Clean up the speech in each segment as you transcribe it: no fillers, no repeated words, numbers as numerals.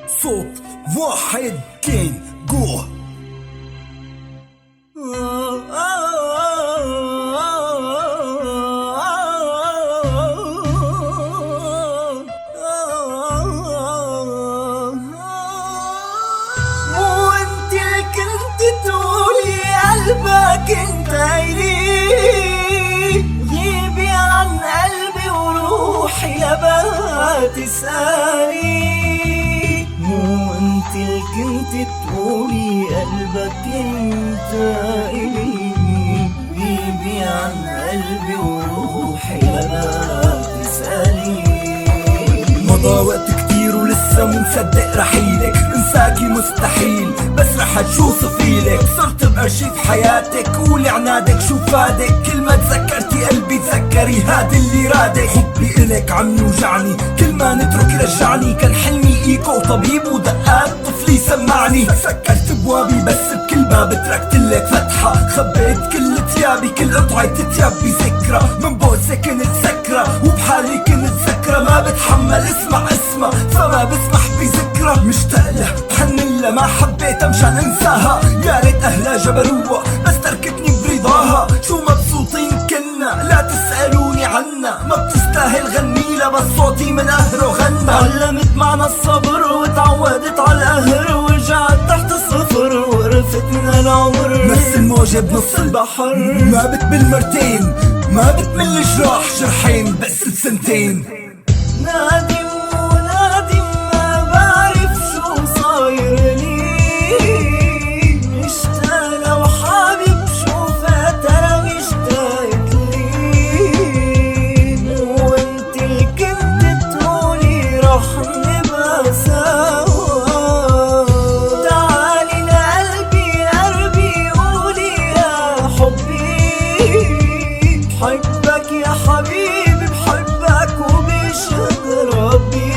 صوت واحد كين جو. مو انت اللي كنت تقولي قلبك انت إلي، غيبي عن قلبي وروحي لبقى تسألي. مو انت اللي كنت تقولي قلبك انت إلي، غيبي عن قلبي وروحي لبقى تسألي. مضى وقت كتير ولسه مو مصدق رحيلك، انساكي مستحيل بس رح اشوف فيلك. صرت بأرشيف حياتك قولي عنادك شو فادك، كل ما تذكرتي قلبي تذكري هاد اللي رادك. حبي إلك عم يوجعني كل ما نترك رجعني، كان حلمي ايكو طبيب ودقات طفلي سمعني. سكرت بوابي بس بكل باب تركتلك فتحة، خبيت كل ثيابي كل قطعة ثياب بذكرى. من بوسة كنت سكرة وبحالي كنت سكرة، ما بتحمل اسمع اسمها فما بسمح بذكرى. مشتاق له بحنن لها ما حبيتها مشان انساها، يا ريت اهلها جبروها بس تركتني برضاها. شو مبسوطين كنا لا تسألوني عنا، ما بتستاهل غني لها بس صوتي من قهره غنى. علمت معنا الصبر وتعودت على القهر، ورجعت تحت الصفر وقرفت من العمر. نفس الموجة بنص البحر ما بتمل مرتين، ما بتمل جراح جرحين بس بسنتين. نادم ونادم ما بعرف شو صاير لي، مشتاق وحابب شوفها ترى مشتاقت لي. وانت اللي كنت تقولي رح نبقى سوا، تعالي لقلبي قربي قولي يا حبي. بحبك يا حبيبي بحبك وبشهد ربي.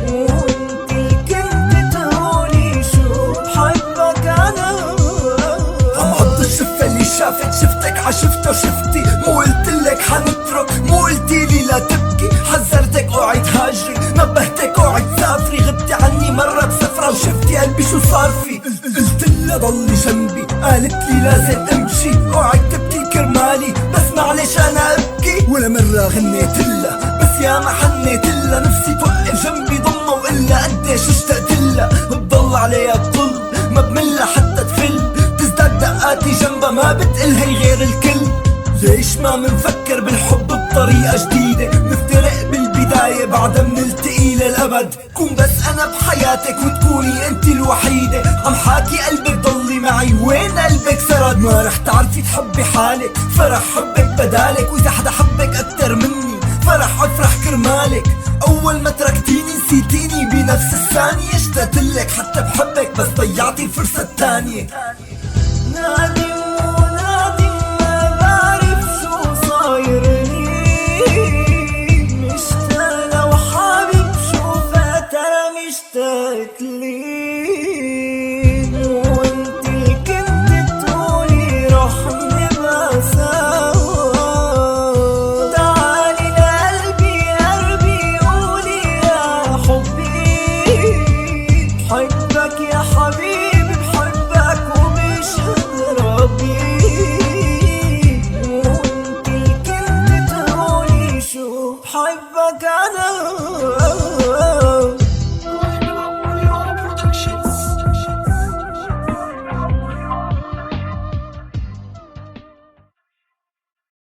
وانت اللي كنت تقولي شو بحبك انا. عم عض الشفة اللي شافت شفتك عشفتها وشفتي، مو قلتلك حنترك مو قلتيلي لا تبكي. حذرتك اوعي تهاجري نبهتك اوعي تسافري، غبتي عني مرة بسفرة وشفتي قلبي شو صار في. قلتلها ضلي جنبي قالت لي لازم امشي، اوعي تبكي كرمالي بس معلش انا ابكي. ولا مرة غنيتلها بس يا ما حنيتلها، نفسي توقف جنبي ضمها والا قديش اشتقتلها. بضل عليها بطل ما بملها حتى تفل، بتزداد دقاتي جنبها ما بتقلها غير الكل. ليش ما منفكر بالحب بطريقة جديدة، نفترق بالبداية بعدها منلتقي للأبد. كون بس أنا بحياتك وتكوني أنت الوحيدة، عم حاكي قلبك ضلي معي وين قلبك سرد. ما رح تعرفي تحبي حالك فرح حبك بدالك، وإذا حدا حبك أكتر مني فرح أفرح كرمالك. أول ما تركتيني نسيتيني بنفس الثانية، اشتقتلك حتى بحبك بس ضيعتي الفرصة التانية. نادم ونادم ما بعرف شو صاير لي، مشتاق وحابب شوفها ترى مشتاقت لي. وانت اللي كنت تقولي رح نبقى سوا، تعالي لقلبي قربي قولي يا حبي. بحبك يا حبيبي بحبك وبشهد ربي. وانت اللي كنت تقولي شو بحبك انا.